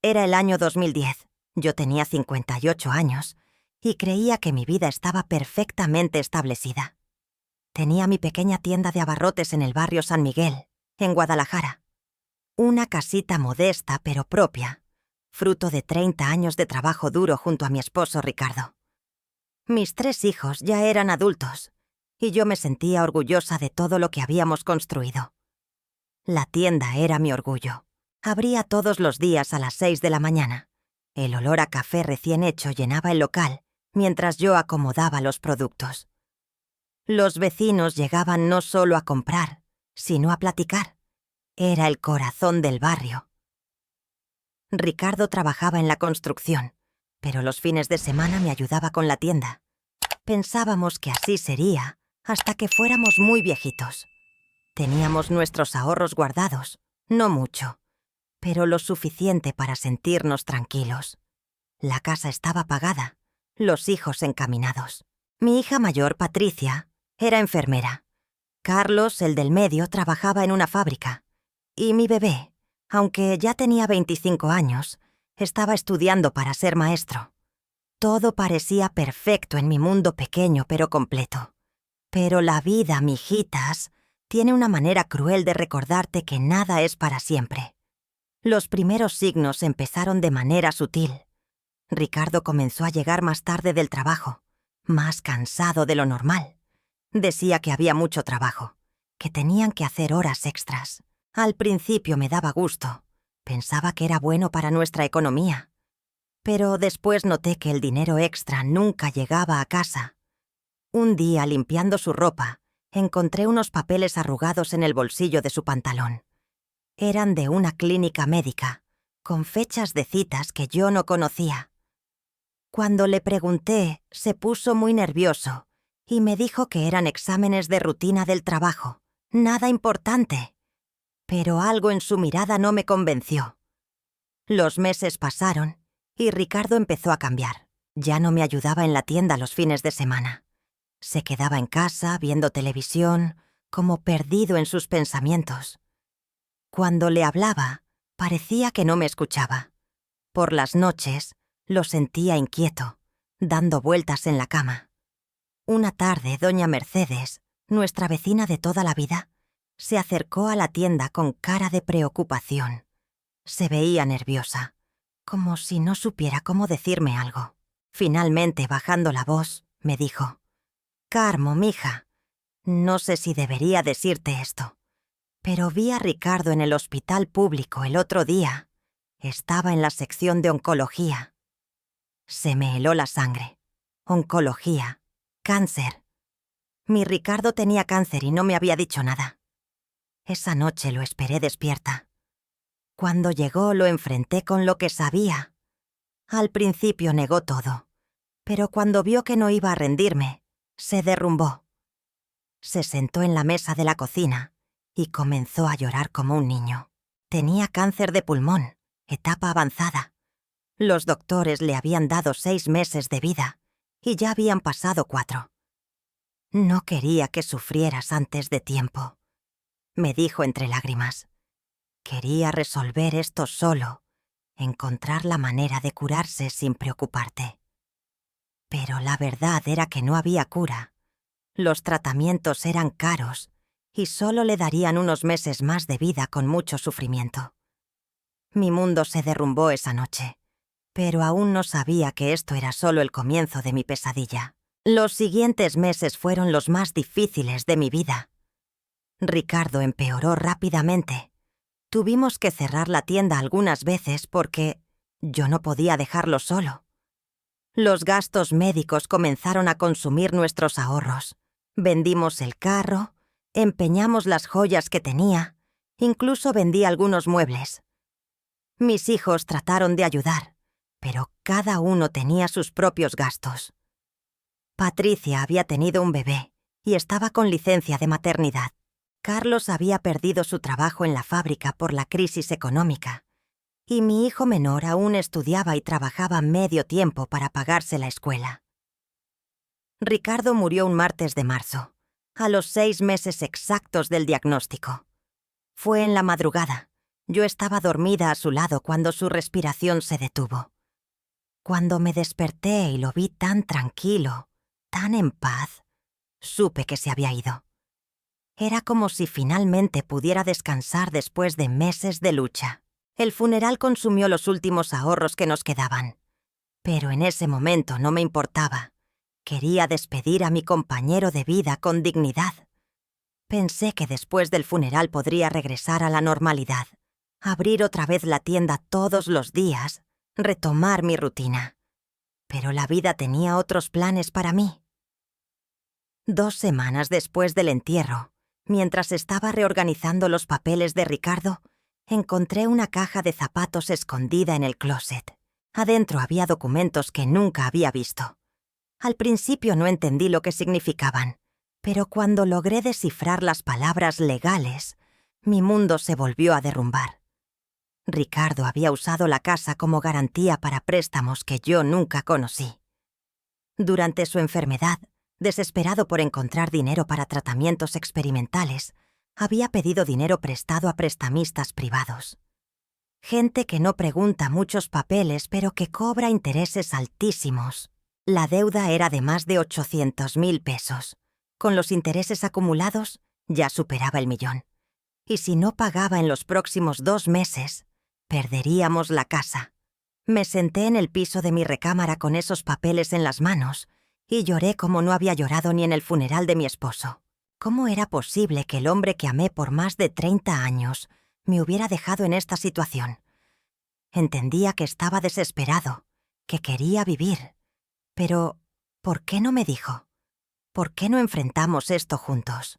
Era el año 2010. Yo tenía 58 años y creía que mi vida estaba perfectamente establecida. Tenía mi pequeña tienda de abarrotes en el barrio San Miguel, en Guadalajara. Una casita modesta pero propia, fruto de 30 años de trabajo duro junto a mi esposo Ricardo. Mis 3 hijos ya eran adultos y yo me sentía orgullosa de todo lo que habíamos construido. La tienda era mi orgullo. Abría todos los días a las 6 de la mañana. El olor a café recién hecho llenaba el local mientras yo acomodaba los productos. Los vecinos llegaban no solo a comprar, sino a platicar. Era el corazón del barrio. Ricardo trabajaba en la construcción, pero los fines de semana me ayudaba con la tienda. Pensábamos que así sería hasta que fuéramos muy viejitos. Teníamos nuestros ahorros guardados, no mucho, pero lo suficiente para sentirnos tranquilos. La casa estaba pagada, los hijos encaminados. Mi hija mayor, Patricia, era enfermera. Carlos, el del medio, trabajaba en una fábrica. Y mi bebé, aunque ya tenía 25 años, estaba estudiando para ser maestro. Todo parecía perfecto en mi mundo pequeño pero completo. Pero la vida, mijitas, tiene una manera cruel de recordarte que nada es para siempre. Los primeros signos empezaron de manera sutil. Ricardo comenzó a llegar más tarde del trabajo, más cansado de lo normal. Decía que había mucho trabajo, que tenían que hacer horas extras. Al principio me daba gusto. Pensaba que era bueno para nuestra economía. Pero después noté que el dinero extra nunca llegaba a casa. Un día, limpiando su ropa, encontré unos papeles arrugados en el bolsillo de su pantalón. Eran de una clínica médica, con fechas de citas que yo no conocía. Cuando le pregunté, se puso muy nervioso y me dijo que eran exámenes de rutina del trabajo, nada importante. Pero algo en su mirada no me convenció. Los meses pasaron y Ricardo empezó a cambiar. Ya no me ayudaba en la tienda los fines de semana. Se quedaba en casa, viendo televisión, como perdido en sus pensamientos. Cuando le hablaba, parecía que no me escuchaba. Por las noches, lo sentía inquieto, dando vueltas en la cama. Una tarde, doña Mercedes, nuestra vecina de toda la vida, se acercó a la tienda con cara de preocupación. Se veía nerviosa, como si no supiera cómo decirme algo. Finalmente, bajando la voz, me dijo: «Carmo, mija, no sé si debería decirte esto, pero vi a Ricardo en el hospital público el otro día. Estaba en la sección de oncología». Se me heló la sangre. Oncología. Cáncer. Mi Ricardo tenía cáncer y no me había dicho nada. Esa noche lo esperé despierta. Cuando llegó lo enfrenté con lo que sabía. Al principio negó todo, pero cuando vio que no iba a rendirme, se derrumbó. Se sentó en la mesa de la cocina y comenzó a llorar como un niño. Tenía cáncer de pulmón, etapa avanzada. Los doctores le habían dado 6 meses de vida y ya habían pasado 4. «No quería que sufrieras antes de tiempo», me dijo entre lágrimas. «Quería resolver esto solo, encontrar la manera de curarse sin preocuparte». Pero la verdad era que no había cura. Los tratamientos eran caros y solo le darían unos meses más de vida con mucho sufrimiento. Mi mundo se derrumbó esa noche, pero aún no sabía que esto era solo el comienzo de mi pesadilla. Los siguientes meses fueron los más difíciles de mi vida. Ricardo empeoró rápidamente. Tuvimos que cerrar la tienda algunas veces porque yo no podía dejarlo solo. Los gastos médicos comenzaron a consumir nuestros ahorros. Vendimos el carro, empeñamos las joyas que tenía, incluso vendí algunos muebles. Mis hijos trataron de ayudar, pero cada uno tenía sus propios gastos. Patricia había tenido un bebé y estaba con licencia de maternidad. Carlos había perdido su trabajo en la fábrica por la crisis económica, y mi hijo menor aún estudiaba y trabajaba medio tiempo para pagarse la escuela. Ricardo murió un martes de marzo, a los 6 meses exactos del diagnóstico. Fue en la madrugada, Yo estaba dormida a su lado cuando su respiración se detuvo. Cuando me desperté y lo vi tan tranquilo, tan en paz, supe que se había ido. Era como si finalmente pudiera descansar después de meses de lucha. El funeral consumió los últimos ahorros que nos quedaban. Pero en ese momento no me importaba. Quería despedir a mi compañero de vida con dignidad. Pensé que después del funeral podría regresar a la normalidad, abrir otra vez la tienda todos los días, retomar mi rutina. Pero la vida tenía otros planes para mí. 2 semanas después del entierro, mientras estaba reorganizando los papeles de Ricardo, encontré una caja de zapatos escondida en el closet. Adentro había documentos que nunca había visto. Al principio no entendí lo que significaban, pero cuando logré descifrar las palabras legales, mi mundo se volvió a derrumbar. Ricardo había usado la casa como garantía para préstamos que yo nunca conocí. Durante su enfermedad, desesperado por encontrar dinero para tratamientos experimentales, había pedido dinero prestado a prestamistas privados. Gente que no pregunta muchos papeles, pero que cobra intereses altísimos. La deuda era de más de 800,000 pesos. Con los intereses acumulados, ya superaba el 1,000,000. Y si no pagaba en los próximos 2 meses, perderíamos la casa. Me senté en el piso de mi recámara con esos papeles en las manos y lloré como no había llorado ni en el funeral de mi esposo. ¿Cómo era posible que el hombre que amé por más de 30 años me hubiera dejado en esta situación? Entendía que estaba desesperado, que quería vivir. Pero, ¿por qué no me dijo? ¿Por qué no enfrentamos esto juntos?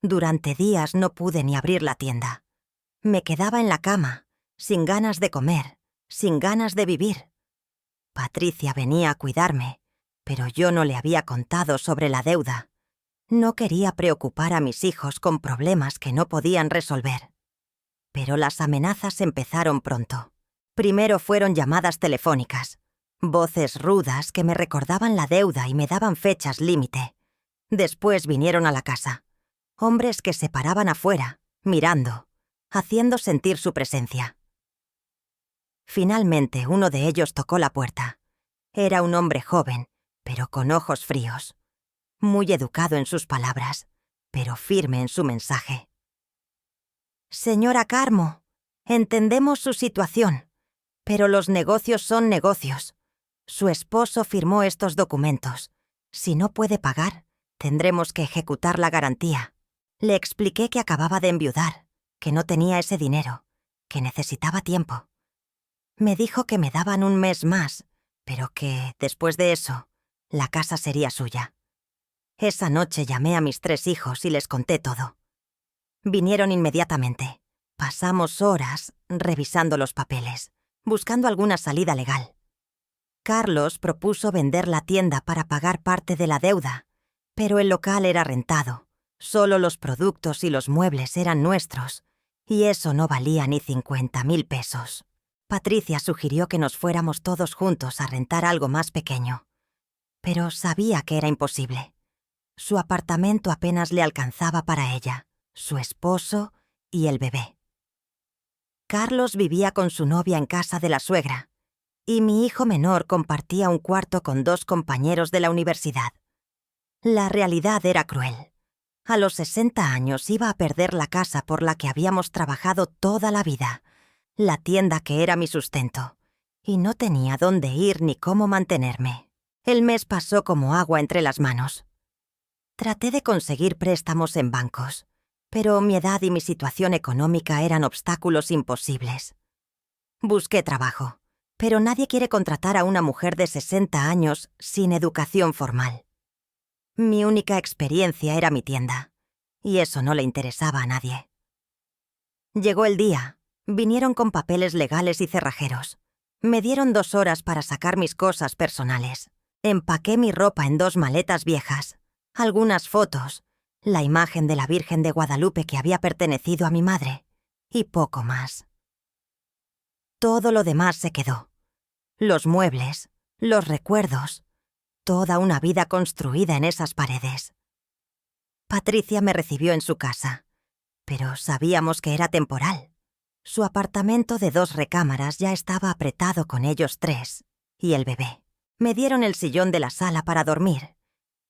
Durante días no pude ni abrir la tienda. Me quedaba en la cama, sin ganas de comer, sin ganas de vivir. Patricia venía a cuidarme, pero yo no le había contado sobre la deuda. No quería preocupar a mis hijos con problemas que no podían resolver. Pero las amenazas empezaron pronto. Primero fueron llamadas telefónicas, voces rudas que me recordaban la deuda y me daban fechas límite. Después vinieron a la casa, hombres que se paraban afuera, mirando, haciendo sentir su presencia. Finalmente uno de ellos tocó la puerta. Era un hombre joven, pero con ojos fríos. Muy educado en sus palabras, pero firme en su mensaje. «Señora Carmo, entendemos su situación, pero los negocios son negocios. Su esposo firmó estos documentos. Si no puede pagar, tendremos que ejecutar la garantía». Le expliqué que acababa de enviudar, que no tenía ese dinero, que necesitaba tiempo. Me dijo que me daban 1 mes más, pero que, después de eso, la casa sería suya. Esa noche llamé a mis 3 hijos y les conté todo. Vinieron inmediatamente. Pasamos horas revisando los papeles, buscando alguna salida legal. Carlos propuso vender la tienda para pagar parte de la deuda, pero el local era rentado. Solo los productos y los muebles eran nuestros, y eso no valía ni 50,000 pesos. Patricia sugirió que nos fuéramos todos juntos a rentar algo más pequeño, pero sabía que era imposible. Su apartamento apenas le alcanzaba para ella, su esposo y el bebé. Carlos vivía con su novia en casa de la suegra, y mi hijo menor compartía un cuarto con 2 compañeros de la universidad. La realidad era cruel. A los 60 años iba a perder la casa por la que habíamos trabajado toda la vida, la tienda que era mi sustento, y no tenía dónde ir ni cómo mantenerme. El mes pasó como agua entre las manos. Traté de conseguir préstamos en bancos, pero mi edad y mi situación económica eran obstáculos imposibles. Busqué trabajo, pero nadie quiere contratar a una mujer de 60 años sin educación formal. Mi única experiencia era mi tienda, y eso no le interesaba a nadie. Llegó el día. Vinieron con papeles legales y cerrajeros. Me dieron 2 horas para sacar mis cosas personales. Empaqué mi ropa en 2 maletas viejas, algunas fotos, la imagen de la Virgen de Guadalupe que había pertenecido a mi madre, y poco más. Todo lo demás se quedó. Los muebles, los recuerdos, toda una vida construida en esas paredes. Patricia me recibió en su casa, pero sabíamos que era temporal. Su apartamento de 2 recámaras ya estaba apretado con ellos 3 y el bebé. Me dieron el sillón de la sala para dormir,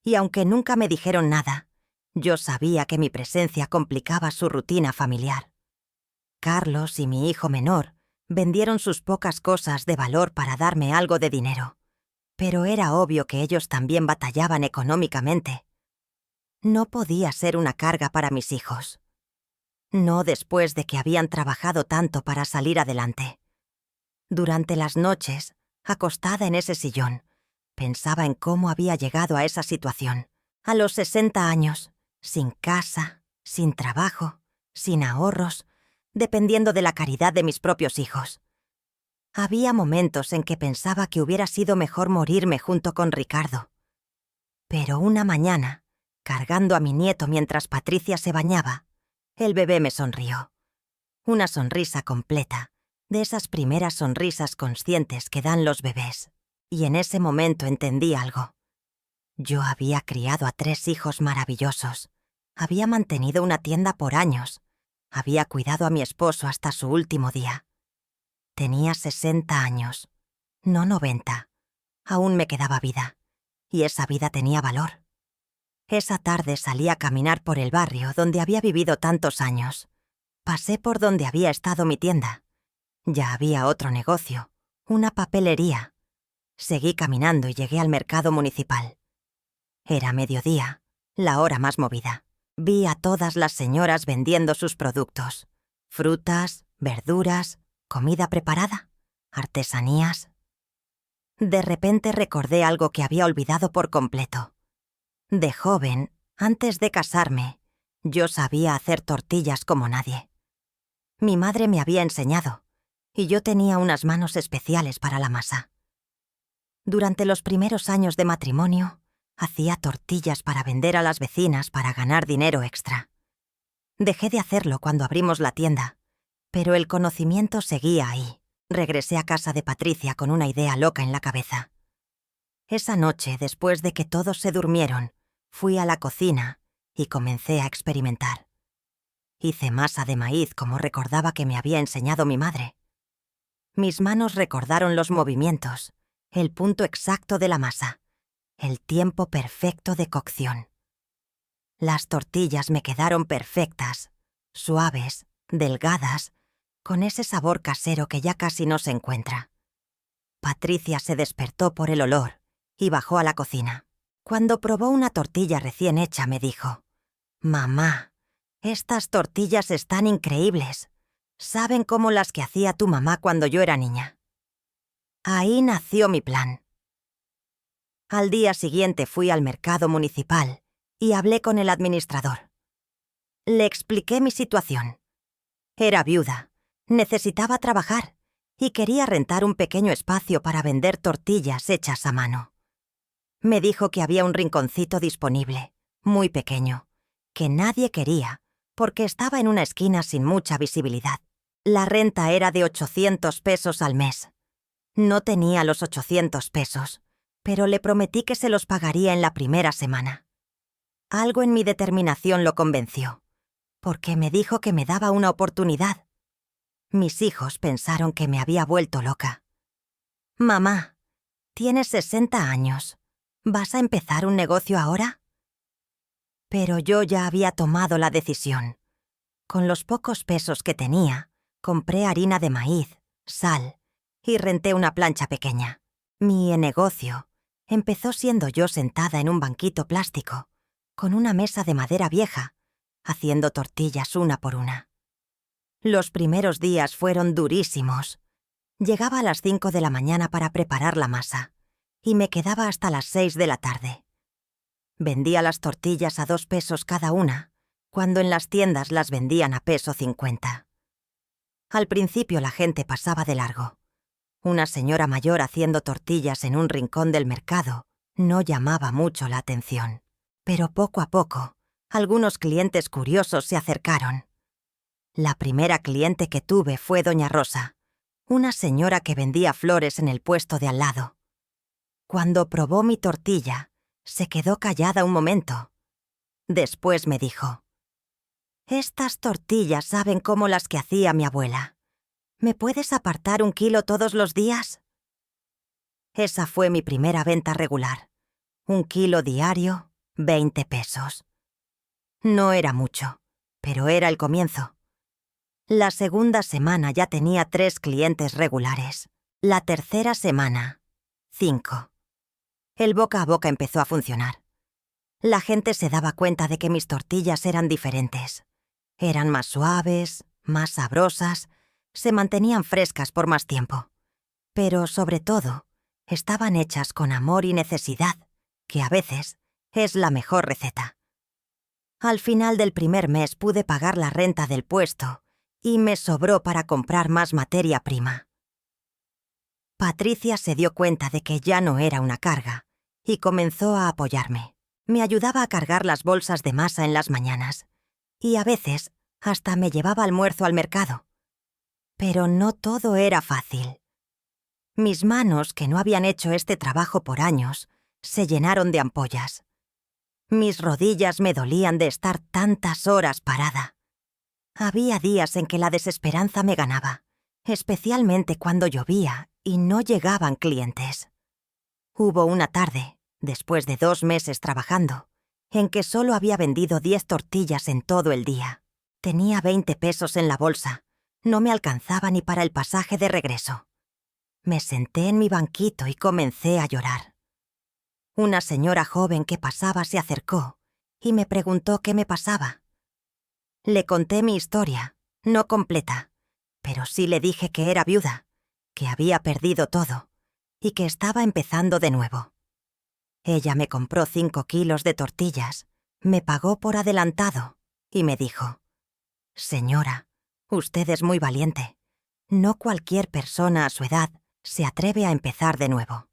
y aunque nunca me dijeron nada, yo sabía que mi presencia complicaba su rutina familiar. Carlos y mi hijo menor vendieron sus pocas cosas de valor para darme algo de dinero, pero era obvio que ellos también batallaban económicamente. No podía ser una carga para mis hijos. No después de que habían trabajado tanto para salir adelante. Durante las noches, acostada en ese sillón, pensaba en cómo había llegado a esa situación, a los 60 años, sin casa, sin trabajo, sin ahorros, dependiendo de la caridad de mis propios hijos. Había momentos en que pensaba que hubiera sido mejor morirme junto con Ricardo. Pero una mañana, cargando a mi nieto mientras Patricia se bañaba, el bebé me sonrió. Una sonrisa completa, de esas primeras sonrisas conscientes que dan los bebés. Y en ese momento entendí algo. Yo había criado a 3 hijos maravillosos. Había mantenido una tienda por años. Había cuidado a mi esposo hasta su último día. Tenía 60 años, no 90. Aún me quedaba vida. Y esa vida tenía valor. Esa tarde salí a caminar por el barrio donde había vivido tantos años. Pasé por donde había estado mi tienda. Ya había otro negocio, una papelería. Seguí caminando y llegué al mercado municipal. Era mediodía, la hora más movida. Vi a todas las señoras vendiendo sus productos. Frutas, verduras, comida preparada, artesanías. De repente recordé algo que había olvidado por completo. De joven, antes de casarme, yo sabía hacer tortillas como nadie. Mi madre me había enseñado, y yo tenía unas manos especiales para la masa. Durante los primeros años de matrimonio, hacía tortillas para vender a las vecinas para ganar dinero extra. Dejé de hacerlo cuando abrimos la tienda, pero el conocimiento seguía ahí. Regresé a casa de Patricia con una idea loca en la cabeza. Esa noche, después de que todos se durmieron, fui a la cocina y comencé a experimentar. Hice masa de maíz como recordaba que me había enseñado mi madre. Mis manos recordaron los movimientos, el punto exacto de la masa, el tiempo perfecto de cocción. Las tortillas me quedaron perfectas, suaves, delgadas, con ese sabor casero que ya casi no se encuentra. Patricia se despertó por el olor y bajó a la cocina. Cuando probó una tortilla recién hecha, me dijo: «Mamá, estas tortillas están increíbles. Saben como las que hacía tu mamá cuando yo era niña». Ahí nació mi plan. Al día siguiente fui al mercado municipal y hablé con el administrador. Le expliqué mi situación. Era viuda, necesitaba trabajar y quería rentar un pequeño espacio para vender tortillas hechas a mano. Me dijo que había un rinconcito disponible, muy pequeño, que nadie quería porque estaba en una esquina sin mucha visibilidad. La renta era de 800 pesos al mes. No tenía los 800 pesos, pero le prometí que se los pagaría en la primera semana. Algo en mi determinación lo convenció, porque me dijo que me daba una oportunidad. Mis hijos pensaron que me había vuelto loca. «Mamá, tienes 60 años. ¿Vas a empezar un negocio ahora?» Pero yo ya había tomado la decisión. Con los pocos pesos que tenía, compré harina de maíz, sal y renté una plancha pequeña. Mi negocio empezó siendo yo sentada en un banquito plástico, con una mesa de madera vieja, haciendo tortillas una por una. Los primeros días fueron durísimos. Llegaba a las 5 de la mañana para preparar la masa y me quedaba hasta las 6 de la tarde. Vendía las tortillas a 2 pesos cada una, cuando en las tiendas las vendían a $1.50. Al principio la gente pasaba de largo. Una señora mayor haciendo tortillas en un rincón del mercado no llamaba mucho la atención. Pero poco a poco, algunos clientes curiosos se acercaron. La primera cliente que tuve fue doña Rosa, una señora que vendía flores en el puesto de al lado. Cuando probó mi tortilla, se quedó callada un momento. Después me dijo: «Estas tortillas saben como las que hacía mi abuela. ¿Me puedes apartar 1 kilo todos los días? Esa fue mi primera venta regular. 1 kilo diario, 20 pesos. No era mucho, pero era el comienzo. La segunda semana ya tenía 3 clientes regulares. La tercera semana, 5. El boca a boca empezó a funcionar. La gente se daba cuenta de que mis tortillas eran diferentes. Eran más suaves, más sabrosas, se mantenían frescas por más tiempo. Pero, sobre todo, estaban hechas con amor y necesidad, que a veces es la mejor receta. Al final del primer mes pude pagar la renta del puesto y me sobró para comprar más materia prima. Patricia se dio cuenta de que ya no era una carga y comenzó a apoyarme. Me ayudaba a cargar las bolsas de masa en las mañanas y a veces hasta me llevaba almuerzo al mercado. Pero no todo era fácil. Mis manos, que no habían hecho este trabajo por años, se llenaron de ampollas. Mis rodillas me dolían de estar tantas horas parada. Había días en que la desesperanza me ganaba, especialmente cuando llovía y no llegaban clientes. Hubo una tarde, después de 2 meses trabajando, en que solo había vendido 10 tortillas en todo el día. Tenía 20 pesos en la bolsa. No me alcanzaba ni para el pasaje de regreso. Me senté en mi banquito y comencé a llorar. Una señora joven que pasaba se acercó y me preguntó qué me pasaba. Le conté mi historia, no completa, pero sí le dije que era viuda, que había perdido todo y que estaba empezando de nuevo. Ella me compró 5 kilos de tortillas, me pagó por adelantado y me dijo: «Señora, usted es muy valiente. No cualquier persona a su edad se atreve a empezar de nuevo.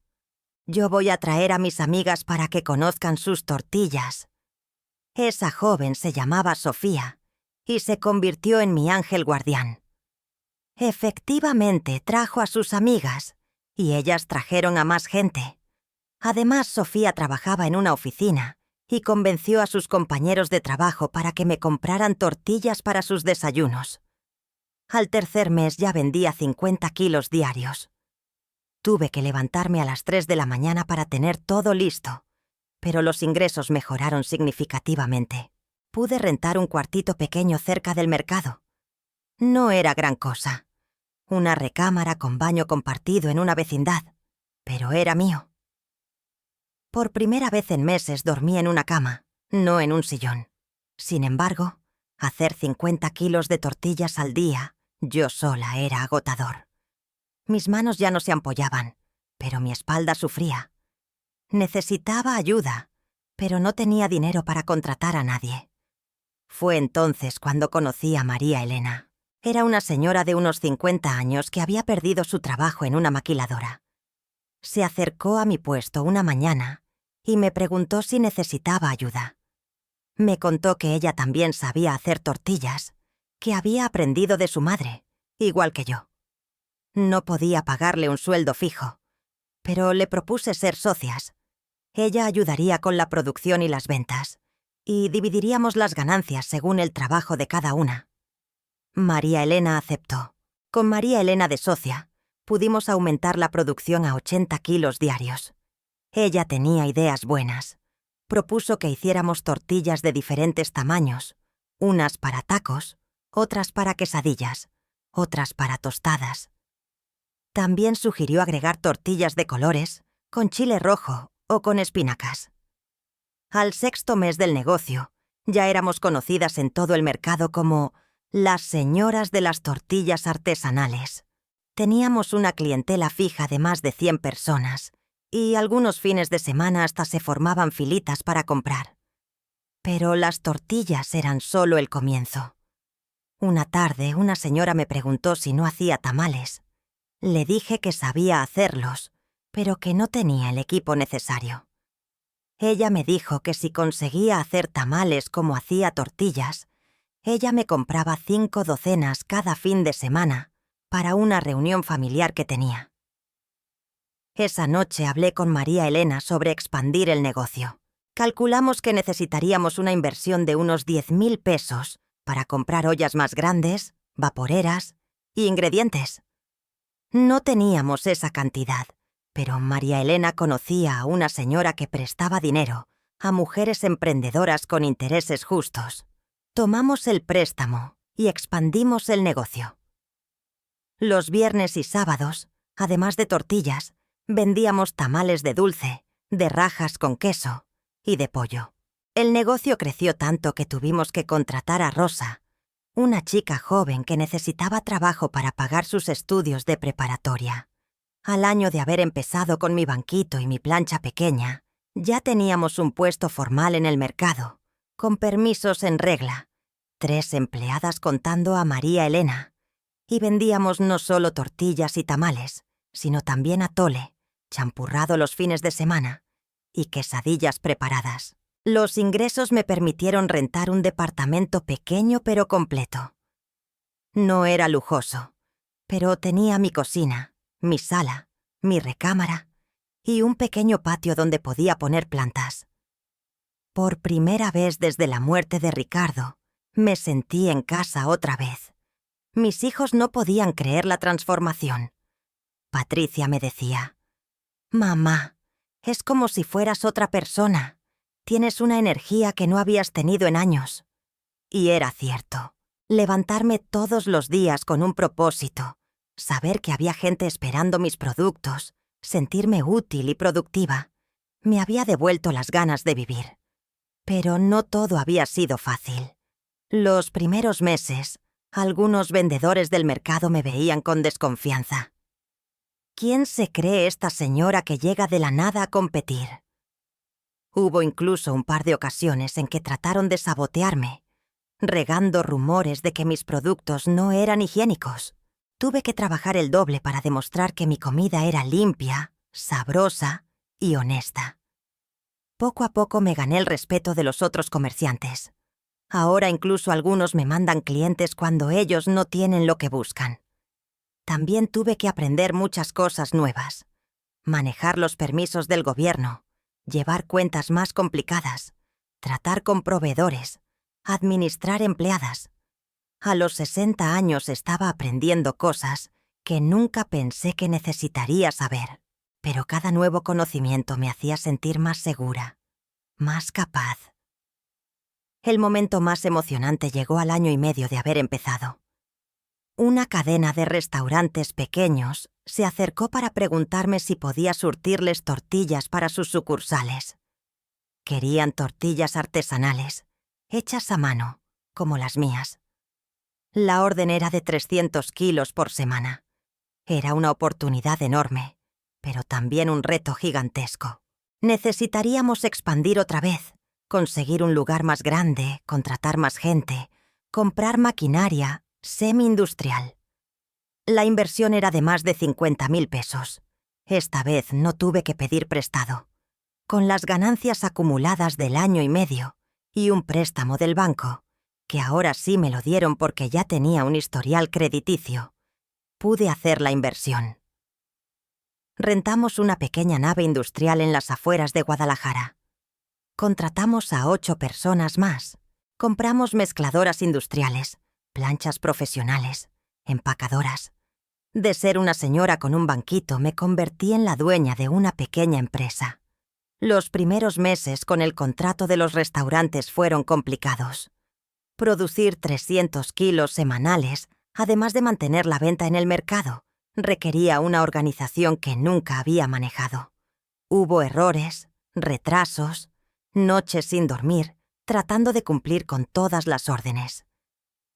Yo voy a traer a mis amigas para que conozcan sus tortillas». Esa joven se llamaba Sofía y se convirtió en mi ángel guardián. Efectivamente, trajo a sus amigas y ellas trajeron a más gente. Además, Sofía trabajaba en una oficina y convenció a sus compañeros de trabajo para que me compraran tortillas para sus desayunos. Al tercer mes ya vendía 50 kilos diarios. Tuve que levantarme a las 3 de la mañana para tener todo listo, pero los ingresos mejoraron significativamente. Pude rentar un cuartito pequeño cerca del mercado. No era gran cosa. Una recámara con baño compartido en una vecindad, pero era mío. Por primera vez en meses dormí en una cama, no en un sillón. Sin embargo, hacer 50 kilos de tortillas al día, yo sola, era agotador. Mis manos ya no se ampollaban, pero mi espalda sufría. Necesitaba ayuda, pero no tenía dinero para contratar a nadie. Fue entonces cuando conocí a María Elena. Era una señora de unos 50 años que había perdido su trabajo en una maquiladora. Se acercó a mi puesto una mañana y me preguntó si necesitaba ayuda. Me contó que ella también sabía hacer tortillas, que había aprendido de su madre, igual que yo. No podía pagarle un sueldo fijo, pero le propuse ser socias. Ella ayudaría con la producción y las ventas, y dividiríamos las ganancias según el trabajo de cada una. María Elena aceptó. Con María Elena de socia, pudimos aumentar la producción a 80 kilos diarios. Ella tenía ideas buenas. Propuso que hiciéramos tortillas de diferentes tamaños, unas para tacos, otras para quesadillas, otras para tostadas. También sugirió agregar tortillas de colores, con chile rojo o con espinacas. Al 6.º mes del negocio, ya éramos conocidas en todo el mercado como las señoras de las tortillas artesanales. Teníamos una clientela fija de más de 100 personas, y algunos fines de semana hasta se formaban filitas para comprar. Pero las tortillas eran solo el comienzo. Una tarde, una señora me preguntó si no hacía tamales. Le dije que sabía hacerlos, pero que no tenía el equipo necesario. Ella me dijo que si conseguía hacer tamales como hacía tortillas, ella me compraba 5 docenas cada fin de semana para una reunión familiar que tenía. Esa noche hablé con María Elena sobre expandir el negocio. Calculamos que necesitaríamos una inversión de unos 10.000 pesos para comprar ollas más grandes, vaporeras y ingredientes. No teníamos esa cantidad, pero María Elena conocía a una señora que prestaba dinero a mujeres emprendedoras con intereses justos. Tomamos el préstamo y expandimos el negocio. Los viernes y sábados, además de tortillas, vendíamos tamales de dulce, de rajas con queso y de pollo. El negocio creció tanto que tuvimos que contratar a Rosa, una chica joven que necesitaba trabajo para pagar sus estudios de preparatoria. Al año de haber empezado con mi banquito y mi plancha pequeña, ya teníamos un puesto formal en el mercado, con permisos en regla, 3 empleadas contando a María Elena, y vendíamos no solo tortillas y tamales, sino también atole, champurrado los fines de semana, y quesadillas preparadas. Los ingresos me permitieron rentar un departamento pequeño pero completo. No era lujoso, pero tenía mi cocina, mi sala, mi recámara y un pequeño patio donde podía poner plantas. Por primera vez desde la muerte de Ricardo, me sentí en casa otra vez. Mis hijos no podían creer la transformación. Patricia me decía: «Mamá, es como si fueras otra persona. Tienes una energía que no habías tenido en años». Y era cierto. Levantarme todos los días con un propósito, saber que había gente esperando mis productos, sentirme útil y productiva, me había devuelto las ganas de vivir. Pero no todo había sido fácil. Los primeros meses, algunos vendedores del mercado me veían con desconfianza. ¿Quién se cree esta señora que llega de la nada a competir? Hubo incluso un par de ocasiones en que trataron de sabotearme, regando rumores de que mis productos no eran higiénicos. Tuve que trabajar el doble para demostrar que mi comida era limpia, sabrosa y honesta. Poco a poco me gané el respeto de los otros comerciantes. Ahora incluso algunos me mandan clientes cuando ellos no tienen lo que buscan. También tuve que aprender muchas cosas nuevas. Manejar los permisos del gobierno, llevar cuentas más complicadas, tratar con proveedores, administrar empleadas. A los 60 años estaba aprendiendo cosas que nunca pensé que necesitaría saber, pero cada nuevo conocimiento me hacía sentir más segura, más capaz. El momento más emocionante llegó al año y medio de haber empezado. Una cadena de restaurantes pequeños se acercó para preguntarme si podía surtirles tortillas para sus sucursales. Querían tortillas artesanales, hechas a mano, como las mías. La orden era de 300 kilos por semana. Era una oportunidad enorme, pero también un reto gigantesco. Necesitaríamos expandir otra vez, conseguir un lugar más grande, contratar más gente, comprar maquinaria semi-industrial. La inversión era de más de 50.000 pesos. Esta vez no tuve que pedir prestado. Con las ganancias acumuladas del año y medio y un préstamo del banco, que ahora sí me lo dieron porque ya tenía un historial crediticio, pude hacer la inversión. Rentamos una pequeña nave industrial en las afueras de Guadalajara. Contratamos a 8 personas más. Compramos mezcladoras industriales, planchas profesionales, empacadoras. De ser una señora con un banquito, me convertí en la dueña de una pequeña empresa. Los primeros meses con el contrato de los restaurantes fueron complicados. Producir 300 kilos semanales, además de mantener la venta en el mercado, requería una organización que nunca había manejado. Hubo errores, retrasos, noches sin dormir, tratando de cumplir con todas las órdenes.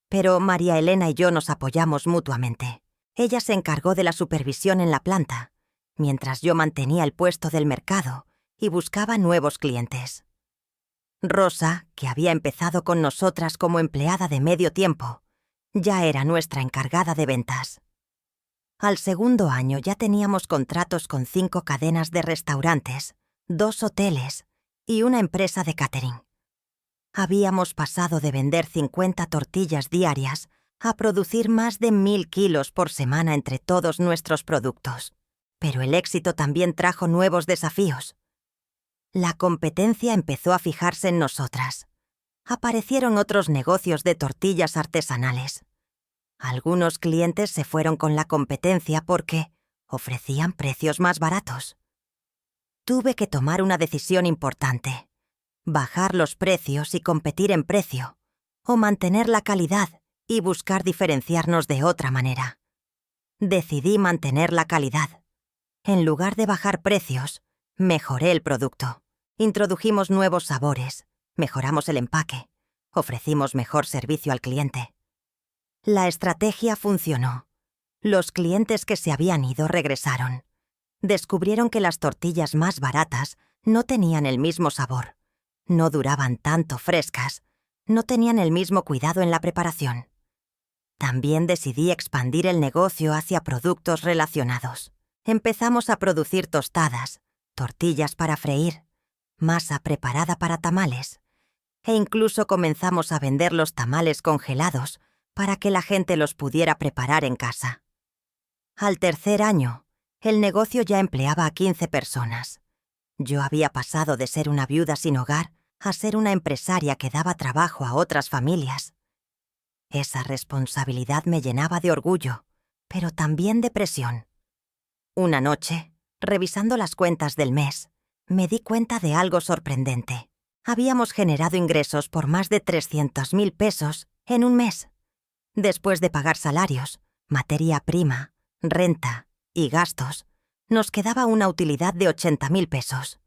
Pero María Elena y yo nos apoyamos mutuamente. Ella se encargó de la supervisión en la planta, mientras yo mantenía el puesto del mercado y buscaba nuevos clientes. Rosa, que había empezado con nosotras como empleada de medio tiempo, ya era nuestra encargada de ventas. Al segundo año ya teníamos contratos con 5 cadenas de restaurantes, 2 hoteles y una empresa de catering. Habíamos pasado de vender 50 tortillas diarias a producir más de 1.000 kilos por semana entre todos nuestros productos. Pero el éxito también trajo nuevos desafíos. La competencia empezó a fijarse en nosotras. Aparecieron otros negocios de tortillas artesanales. Algunos clientes se fueron con la competencia porque ofrecían precios más baratos. Tuve que tomar una decisión importante: bajar los precios y competir en precio, o mantener la calidad y buscar diferenciarnos de otra manera. Decidí mantener la calidad. En lugar de bajar precios, mejoré el producto. Introdujimos nuevos sabores, mejoramos el empaque, ofrecimos mejor servicio al cliente. La estrategia funcionó. Los clientes que se habían ido regresaron. Descubrieron que las tortillas más baratas no tenían el mismo sabor, no duraban tanto frescas, no tenían el mismo cuidado en la preparación. También decidí expandir el negocio hacia productos relacionados. Empezamos a producir tostadas, tortillas para freír, masa preparada para tamales, e incluso comenzamos a vender los tamales congelados para que la gente los pudiera preparar en casa. Al tercer año, el negocio ya empleaba a 15 personas. Yo había pasado de ser una viuda sin hogar a ser una empresaria que daba trabajo a otras familias. Esa responsabilidad me llenaba de orgullo, pero también de presión. Una noche, revisando las cuentas del mes, me di cuenta de algo sorprendente. Habíamos generado ingresos por más de 300.000 pesos en un mes. Después de pagar salarios, materia prima, renta y gastos, nos quedaba una utilidad de 80.000 pesos.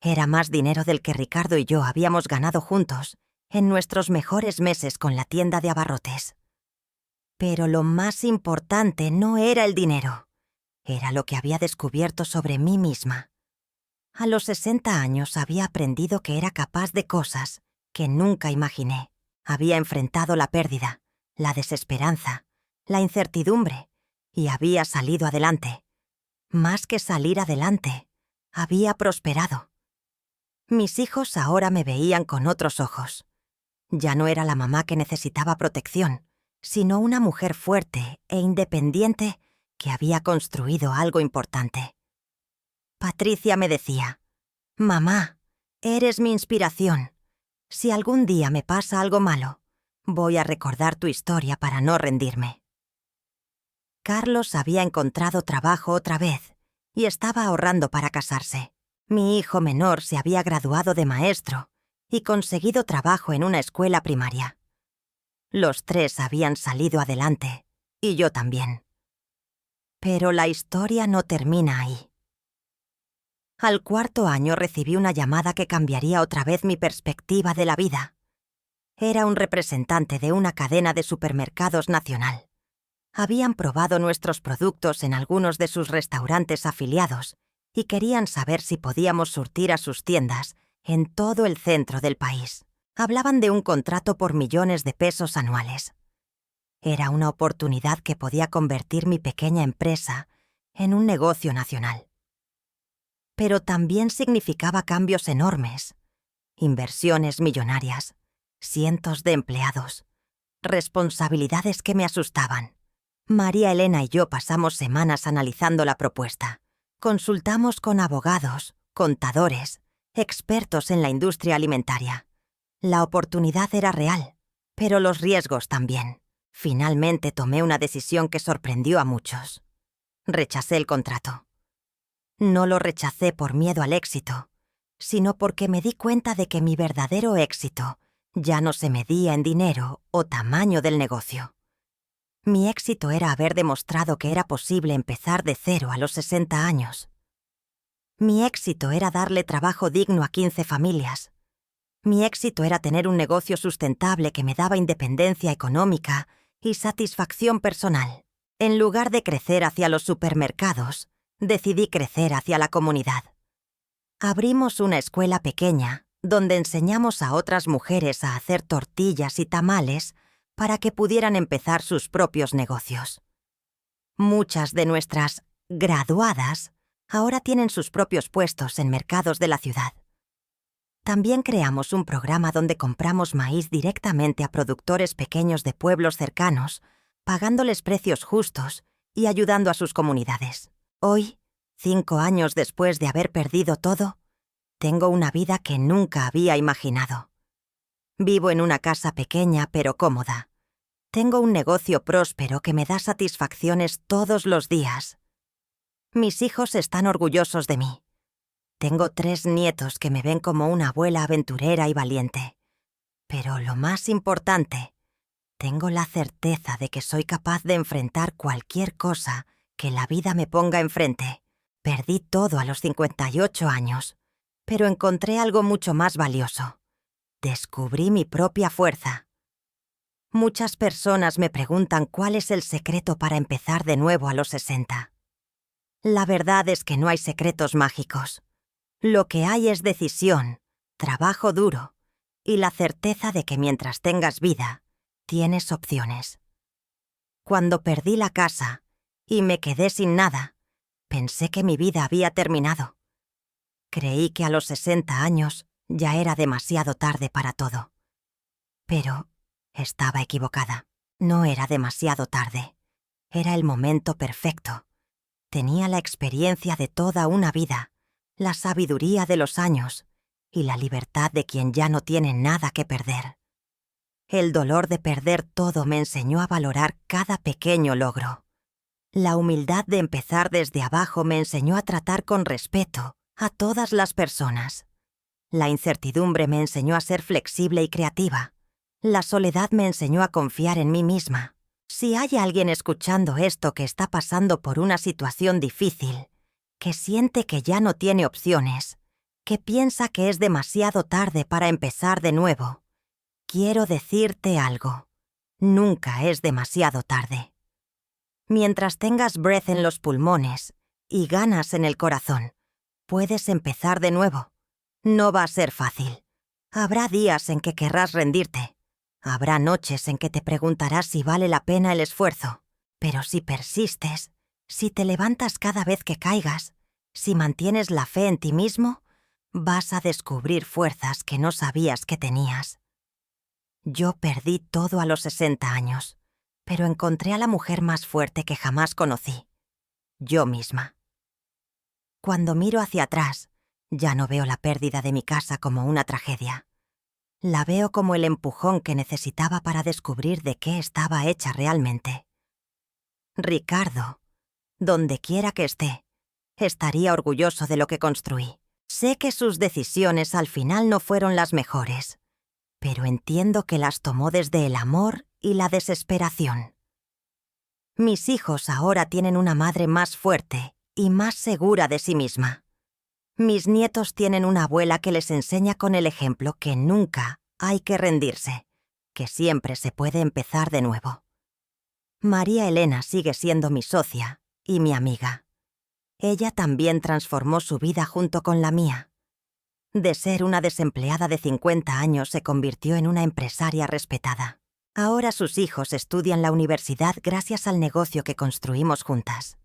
Era más dinero del que Ricardo y yo habíamos ganado juntos en nuestros mejores meses con la tienda de abarrotes. Pero lo más importante no era el dinero, era lo que había descubierto sobre mí misma. A los 60 años había aprendido que era capaz de cosas que nunca imaginé. Había enfrentado la pérdida, la desesperanza, la incertidumbre, y había salido adelante. Más que salir adelante, había prosperado. Mis hijos ahora me veían con otros ojos. Ya no era la mamá que necesitaba protección, sino una mujer fuerte e independiente que había construido algo importante. Patricia me decía: «Mamá, eres mi inspiración. Si algún día me pasa algo malo, voy a recordar tu historia para no rendirme». Carlos había encontrado trabajo otra vez y estaba ahorrando para casarse. Mi hijo menor se había graduado de maestro y conseguido trabajo en una escuela primaria. Los tres habían salido adelante, y yo también. Pero la historia no termina ahí. Al cuarto año recibí una llamada que cambiaría otra vez mi perspectiva de la vida. Era un representante de una cadena de supermercados nacional. Habían probado nuestros productos en algunos de sus restaurantes afiliados y querían saber si podíamos surtir a sus tiendas en todo el centro del país. Hablaban de un contrato por millones de pesos anuales. Era una oportunidad que podía convertir mi pequeña empresa en un negocio nacional. Pero también significaba cambios enormes, inversiones millonarias, cientos de empleados, responsabilidades que me asustaban. María Elena y yo pasamos semanas analizando la propuesta. Consultamos con abogados, contadores, expertos en la industria alimentaria. La oportunidad era real, pero los riesgos también. Finalmente tomé una decisión que sorprendió a muchos. Rechacé el contrato. No lo rechacé por miedo al éxito, sino porque me di cuenta de que mi verdadero éxito ya no se medía en dinero o tamaño del negocio. Mi éxito era haber demostrado que era posible empezar de cero a los 60 años. Mi éxito era darle trabajo digno a 15 familias. Mi éxito era tener un negocio sustentable que me daba independencia económica y satisfacción personal. En lugar de crecer hacia los supermercados, decidí crecer hacia la comunidad. Abrimos una escuela pequeña donde enseñamos a otras mujeres a hacer tortillas y tamales para que pudieran empezar sus propios negocios. Muchas de nuestras graduadas ahora tienen sus propios puestos en mercados de la ciudad. También creamos un programa donde compramos maíz directamente a productores pequeños de pueblos cercanos, pagándoles precios justos y ayudando a sus comunidades. Hoy, 5 años después de haber perdido todo, tengo una vida que nunca había imaginado. Vivo en una casa pequeña pero cómoda. Tengo un negocio próspero que me da satisfacciones todos los días. Mis hijos están orgullosos de mí. Tengo 3 nietos que me ven como una abuela aventurera y valiente. Pero lo más importante, tengo la certeza de que soy capaz de enfrentar cualquier cosa que la vida me ponga enfrente. Perdí todo a los 58 años, pero encontré algo mucho más valioso. Descubrí mi propia fuerza. Muchas personas me preguntan cuál es el secreto para empezar de nuevo a los 60. La verdad es que no hay secretos mágicos. Lo que hay es decisión, trabajo duro y la certeza de que mientras tengas vida, tienes opciones. Cuando perdí la casa y me quedé sin nada, pensé que mi vida había terminado. Creí que a los 60 años ya era demasiado tarde para todo. Pero estaba equivocada. No era demasiado tarde. Era el momento perfecto. Tenía la experiencia de toda una vida, la sabiduría de los años y la libertad de quien ya no tiene nada que perder. El dolor de perder todo me enseñó a valorar cada pequeño logro. La humildad de empezar desde abajo me enseñó a tratar con respeto a todas las personas. La incertidumbre me enseñó a ser flexible y creativa. La soledad me enseñó a confiar en mí misma. Si hay alguien escuchando esto que está pasando por una situación difícil, que siente que ya no tiene opciones, que piensa que es demasiado tarde para empezar de nuevo, quiero decirte algo. Nunca es demasiado tarde. Mientras tengas breath en los pulmones y ganas en el corazón, puedes empezar de nuevo. No va a ser fácil. Habrá días en que querrás rendirte. Habrá noches en que te preguntarás si vale la pena el esfuerzo. Pero si persistes, si te levantas cada vez que caigas, si mantienes la fe en ti mismo, vas a descubrir fuerzas que no sabías que tenías. Yo perdí todo a los 60 años, pero encontré a la mujer más fuerte que jamás conocí. Yo misma. Cuando miro hacia atrás, ya no veo la pérdida de mi casa como una tragedia. La veo como el empujón que necesitaba para descubrir de qué estaba hecha realmente. Ricardo, donde quiera que esté, estaría orgulloso de lo que construí. Sé que sus decisiones al final no fueron las mejores, pero entiendo que las tomó desde el amor y la desesperación. Mis hijos ahora tienen una madre más fuerte y más segura de sí misma. Mis nietos tienen una abuela que les enseña con el ejemplo que nunca hay que rendirse, que siempre se puede empezar de nuevo. María Elena sigue siendo mi socia y mi amiga. Ella también transformó su vida junto con la mía. De ser una desempleada de 50 años se convirtió en una empresaria respetada. Ahora sus hijos estudian la universidad gracias al negocio que construimos juntas.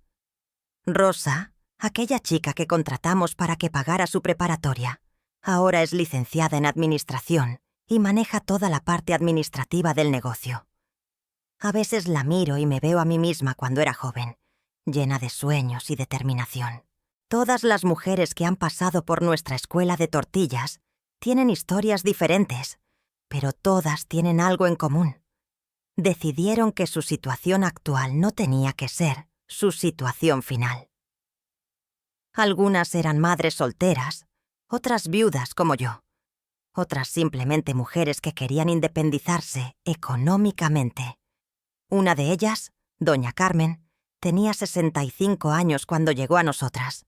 Rosa, aquella chica que contratamos para que pagara su preparatoria, ahora es licenciada en administración y maneja toda la parte administrativa del negocio. A veces la miro y me veo a mí misma cuando era joven, llena de sueños y determinación. Todas las mujeres que han pasado por nuestra escuela de tortillas tienen historias diferentes, pero todas tienen algo en común. Decidieron que su situación actual no tenía que ser su situación final. Algunas eran madres solteras, otras viudas como yo, otras simplemente mujeres que querían independizarse económicamente. Una de ellas, doña Carmen, tenía 65 años cuando llegó a nosotras.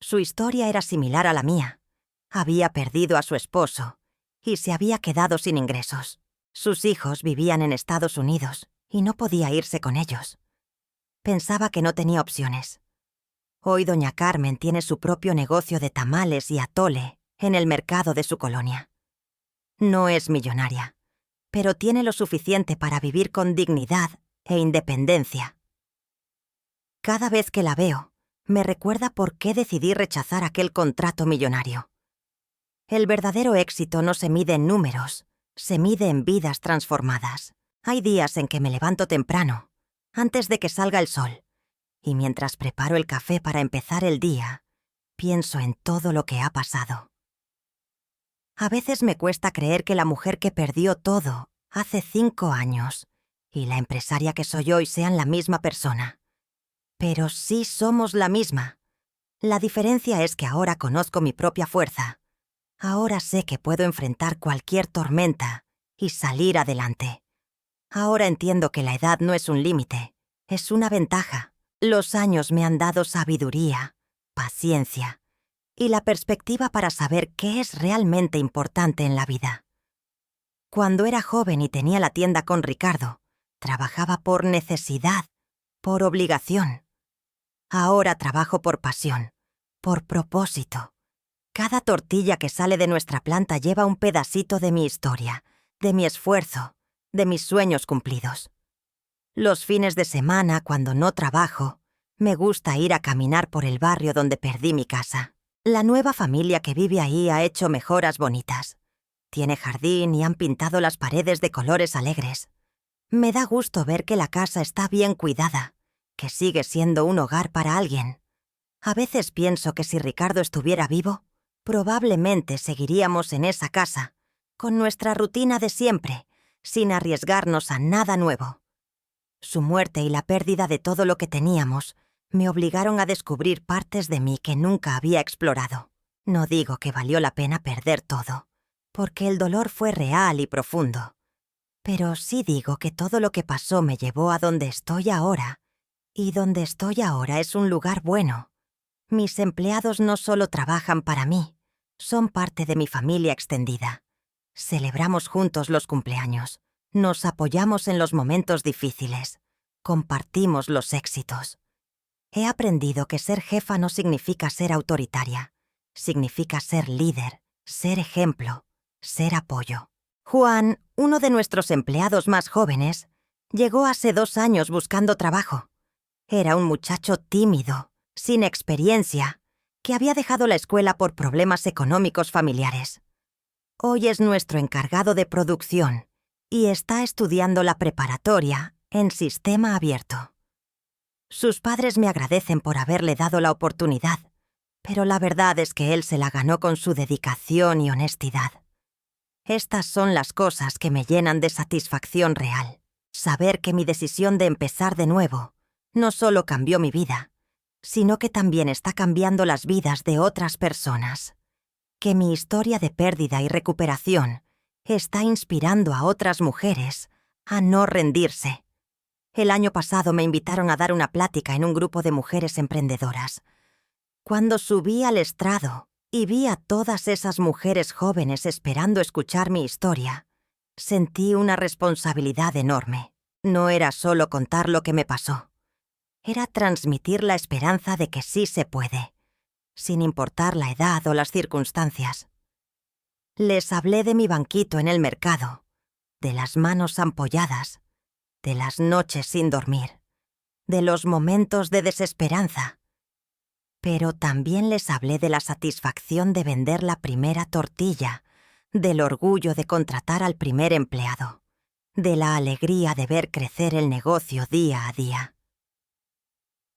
Su historia era similar a la mía. Había perdido a su esposo y se había quedado sin ingresos. Sus hijos vivían en Estados Unidos y no podía irse con ellos. Pensaba que no tenía opciones. Hoy doña Carmen tiene su propio negocio de tamales y atole en el mercado de su colonia. No es millonaria, pero tiene lo suficiente para vivir con dignidad e independencia. Cada vez que la veo, me recuerda por qué decidí rechazar aquel contrato millonario. El verdadero éxito no se mide en números, se mide en vidas transformadas. Hay días en que me levanto temprano, antes de que salga el sol, y mientras preparo el café para empezar el día, pienso en todo lo que ha pasado. A veces me cuesta creer que la mujer que perdió todo hace 5 años y la empresaria que soy hoy sean la misma persona. Pero sí somos la misma. La diferencia es que ahora conozco mi propia fuerza. Ahora sé que puedo enfrentar cualquier tormenta y salir adelante. Ahora entiendo que la edad no es un límite, es una ventaja. Los años me han dado sabiduría, paciencia y la perspectiva para saber qué es realmente importante en la vida. Cuando era joven y tenía la tienda con Ricardo, trabajaba por necesidad, por obligación. Ahora trabajo por pasión, por propósito. Cada tortilla que sale de nuestra planta lleva un pedacito de mi historia, de mi esfuerzo, de mis sueños cumplidos. Los fines de semana, cuando no trabajo, me gusta ir a caminar por el barrio donde perdí mi casa. La nueva familia que vive ahí ha hecho mejoras bonitas. Tiene jardín y han pintado las paredes de colores alegres. Me da gusto ver que la casa está bien cuidada, que sigue siendo un hogar para alguien. A veces pienso que si Ricardo estuviera vivo, probablemente seguiríamos en esa casa, con nuestra rutina de siempre, sin arriesgarnos a nada nuevo. Su muerte y la pérdida de todo lo que teníamos me obligaron a descubrir partes de mí que nunca había explorado. No digo que valió la pena perder todo, porque el dolor fue real y profundo. Pero sí digo que todo lo que pasó me llevó a donde estoy ahora, y donde estoy ahora es un lugar bueno. Mis empleados no solo trabajan para mí, son parte de mi familia extendida. Celebramos juntos los cumpleaños, nos apoyamos en los momentos difíciles, compartimos los éxitos. He aprendido que ser jefa no significa ser autoritaria, significa ser líder, ser ejemplo, ser apoyo. Juan, uno de nuestros empleados más jóvenes, llegó hace 2 años buscando trabajo. Era un muchacho tímido, sin experiencia, que había dejado la escuela por problemas económicos familiares. Hoy es nuestro encargado de producción y está estudiando la preparatoria en sistema abierto. Sus padres me agradecen por haberle dado la oportunidad, pero la verdad es que él se la ganó con su dedicación y honestidad. Estas son las cosas que me llenan de satisfacción real. Saber que mi decisión de empezar de nuevo no solo cambió mi vida, sino que también está cambiando las vidas de otras personas. Que mi historia de pérdida y recuperación está inspirando a otras mujeres a no rendirse. El año pasado me invitaron a dar una plática en un grupo de mujeres emprendedoras. Cuando subí al estrado y vi a todas esas mujeres jóvenes esperando escuchar mi historia, sentí una responsabilidad enorme. No era solo contar lo que me pasó. Era transmitir la esperanza de que sí se puede, sin importar la edad o las circunstancias. Les hablé de mi banquito en el mercado, de las manos ampolladas, de las noches sin dormir, de los momentos de desesperanza. Pero también les hablé de la satisfacción de vender la primera tortilla, del orgullo de contratar al primer empleado, de la alegría de ver crecer el negocio día a día.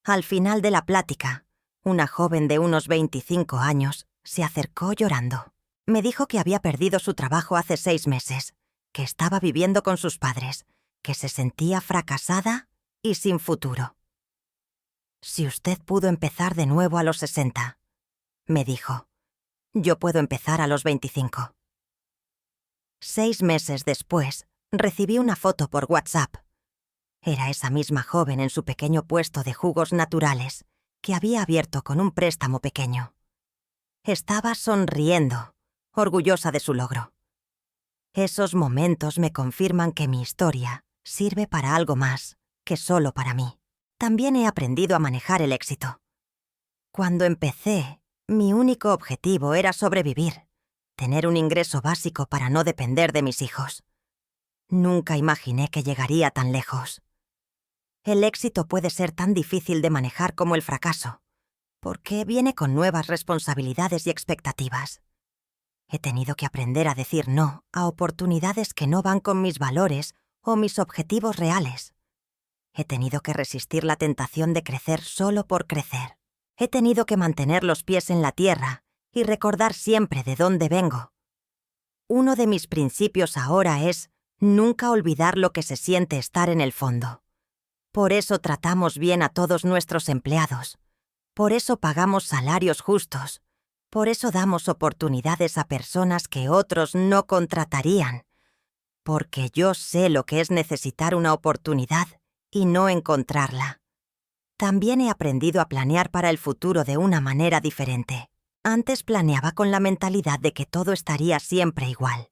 Al final de la plática, una joven de unos 25 años se acercó llorando. Me dijo que había perdido su trabajo hace 6 meses, que estaba viviendo con sus padres, que se sentía fracasada y sin futuro. Si usted pudo empezar de nuevo a los 60, me dijo, yo puedo empezar a los 25. 6 meses después, recibí una foto por WhatsApp. Era esa misma joven en su pequeño puesto de jugos naturales que había abierto con un préstamo pequeño. Estaba sonriendo, orgullosa de su logro. Esos momentos me confirman que mi historia sirve para algo más que solo para mí. También he aprendido a manejar el éxito. Cuando empecé, mi único objetivo era sobrevivir, tener un ingreso básico para no depender de mis hijos. Nunca imaginé que llegaría tan lejos. El éxito puede ser tan difícil de manejar como el fracaso, porque viene con nuevas responsabilidades y expectativas. He tenido que aprender a decir no a oportunidades que no van con mis valores o mis objetivos reales. He tenido que resistir la tentación de crecer solo por crecer. He tenido que mantener los pies en la tierra y recordar siempre de dónde vengo. Uno de mis principios ahora es Nunca olvidar lo que se siente estar en el fondo. Por eso tratamos bien a todos nuestros empleados. Por eso pagamos salarios justos. Por eso damos oportunidades a personas que otros no contratarían. Porque yo sé lo que es necesitar una oportunidad y no encontrarla. También he aprendido a planear para el futuro de una manera diferente. Antes planeaba con la mentalidad de que todo estaría siempre igual.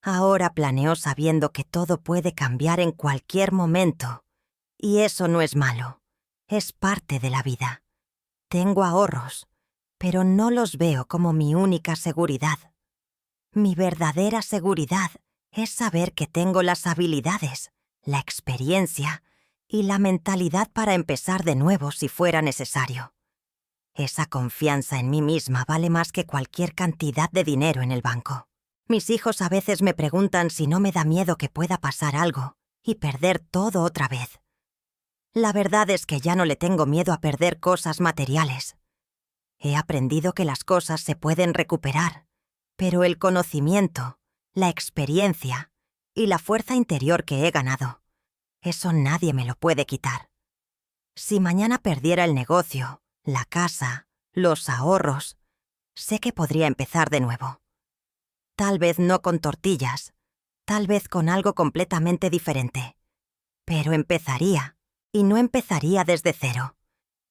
Ahora planeo sabiendo que todo puede cambiar en cualquier momento. Y eso no es malo. Es parte de la vida. Tengo ahorros, pero no los veo como mi única seguridad. Mi verdadera seguridad es saber que tengo las habilidades, la experiencia y la mentalidad para empezar de nuevo si fuera necesario. Esa confianza en mí misma vale más que cualquier cantidad de dinero en el banco. Mis hijos a veces me preguntan si no me da miedo que pueda pasar algo y perder todo otra vez. La verdad es que ya no le tengo miedo a perder cosas materiales. He aprendido que las cosas se pueden recuperar, pero el conocimiento, la experiencia y la fuerza interior que he ganado, eso nadie me lo puede quitar. Si mañana perdiera el negocio, la casa, los ahorros, sé que podría empezar de nuevo. Tal vez no con tortillas, tal vez con algo completamente diferente. Pero empezaría, y no empezaría desde cero.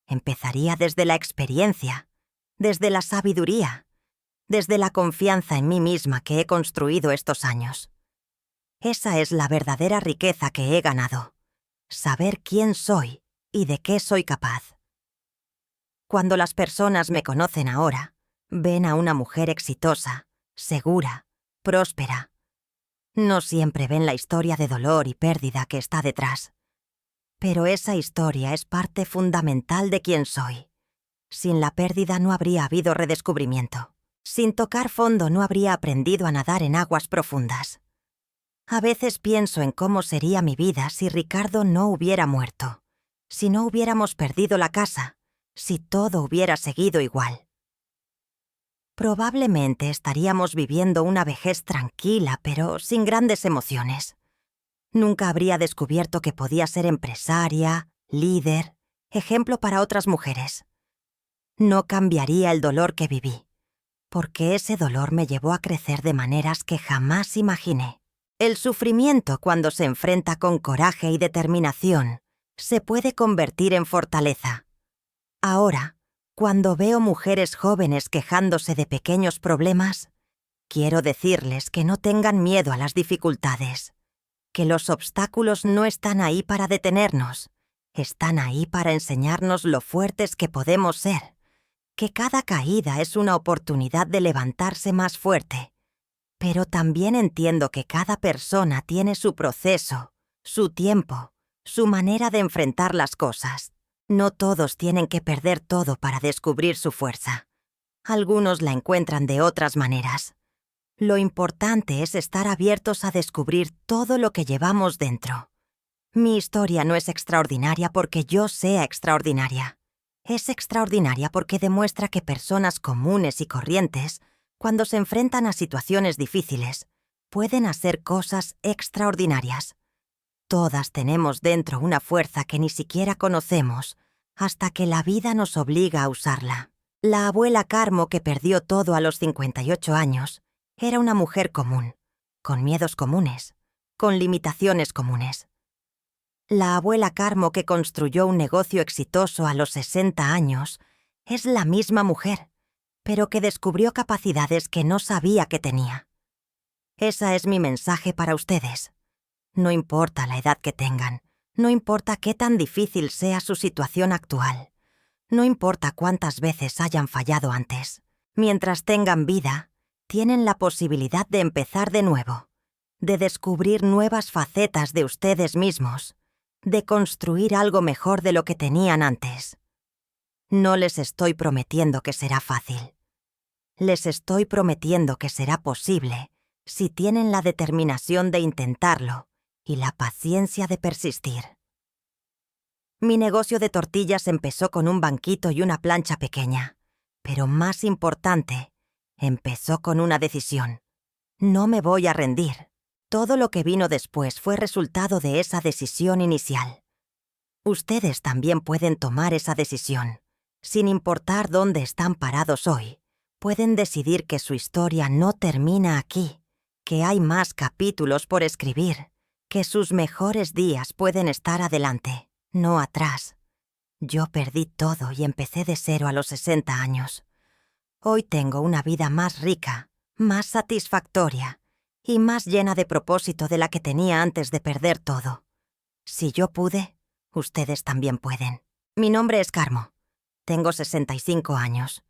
Empezaría desde la experiencia, desde la sabiduría, desde la confianza en mí misma que he construido estos años. Esa es la verdadera riqueza que he ganado. Saber quién soy y de qué soy capaz. Cuando las personas me conocen ahora, ven a una mujer exitosa, segura, próspera. No siempre ven la historia de dolor y pérdida que está detrás. Pero esa historia es parte fundamental de quién soy. Sin la pérdida no habría habido redescubrimiento. Sin tocar fondo no habría aprendido a nadar en aguas profundas. A veces pienso en cómo sería mi vida si Ricardo no hubiera muerto, si no hubiéramos perdido la casa, si todo hubiera seguido igual. Probablemente estaríamos viviendo una vejez tranquila, pero sin grandes emociones. Nunca habría descubierto que podía ser empresaria, líder, ejemplo para otras mujeres. No cambiaría el dolor que viví, porque ese dolor me llevó a crecer de maneras que jamás imaginé. El sufrimiento, cuando se enfrenta con coraje y determinación, se puede convertir en fortaleza. Ahora, cuando veo mujeres jóvenes quejándose de pequeños problemas, quiero decirles que no tengan miedo a las dificultades, que los obstáculos no están ahí para detenernos, están ahí para enseñarnos lo fuertes que podemos ser, que cada caída es una oportunidad de levantarse más fuerte. Pero también entiendo que cada persona tiene su proceso, su tiempo, su manera de enfrentar las cosas. No todos tienen que perder todo para descubrir su fuerza. Algunos la encuentran de otras maneras. Lo importante es estar abiertos a descubrir todo lo que llevamos dentro. Mi historia no es extraordinaria porque yo sea extraordinaria. Es extraordinaria porque demuestra que personas comunes y corrientes, cuando se enfrentan a situaciones difíciles, pueden hacer cosas extraordinarias. Todas tenemos dentro una fuerza que ni siquiera conocemos, hasta que la vida nos obliga a usarla. La abuela Carmo, que perdió todo a los 58 años, era una mujer común, con miedos comunes, con limitaciones comunes. La abuela Carmo, que construyó un negocio exitoso a los 60 años, es la misma mujer, pero que descubrió capacidades que no sabía que tenía. Ese es mi mensaje para ustedes. No importa la edad que tengan, no importa qué tan difícil sea su situación actual, no importa cuántas veces hayan fallado antes. Mientras tengan vida, tienen la posibilidad de empezar de nuevo, de descubrir nuevas facetas de ustedes mismos, de construir algo mejor de lo que tenían antes. No les estoy prometiendo que será fácil. Les estoy prometiendo que será posible si tienen la determinación de intentarlo y la paciencia de persistir. Mi negocio de tortillas empezó con un banquito y una plancha pequeña, pero más importante, empezó con una decisión. No me voy a rendir. Todo lo que vino después fue resultado de esa decisión inicial. Ustedes también pueden tomar esa decisión. Sin importar dónde están parados hoy, pueden decidir que su historia no termina aquí, que hay más capítulos por escribir, que sus mejores días pueden estar adelante, no atrás. Yo perdí todo y empecé de cero a los 60 años. Hoy tengo una vida más rica, más satisfactoria y más llena de propósito de la que tenía antes de perder todo. Si yo pude, ustedes también pueden. Mi nombre es Carmo. Tengo 65 años.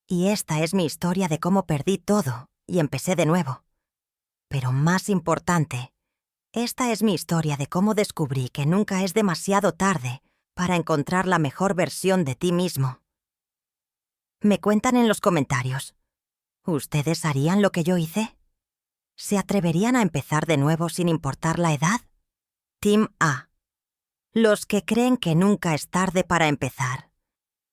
Y esta es mi historia de cómo perdí todo y empecé de nuevo. Pero más importante, esta es mi historia de cómo descubrí que nunca es demasiado tarde para encontrar la mejor versión de ti mismo. Me cuentan en los comentarios. ¿Ustedes harían lo que yo hice? ¿Se atreverían a empezar de nuevo sin importar la edad? Team A. Los que creen que nunca es tarde para empezar.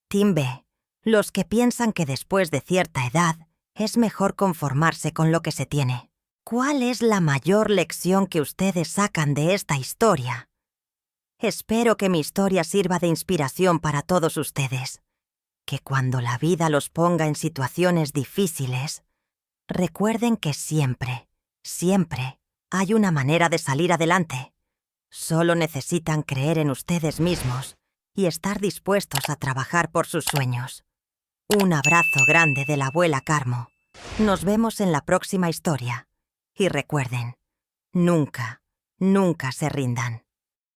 Team B. Los que piensan que después de cierta edad es mejor conformarse con lo que se tiene. ¿Cuál es la mayor lección que ustedes sacan de esta historia? Espero que mi historia sirva de inspiración para todos ustedes. Que cuando la vida los ponga en situaciones difíciles, recuerden que siempre, siempre hay una manera de salir adelante. Solo necesitan creer en ustedes mismos y estar dispuestos a trabajar por sus sueños. Un abrazo grande de la abuela Carmo. Nos vemos en la próxima historia. Y recuerden, nunca, nunca se rindan.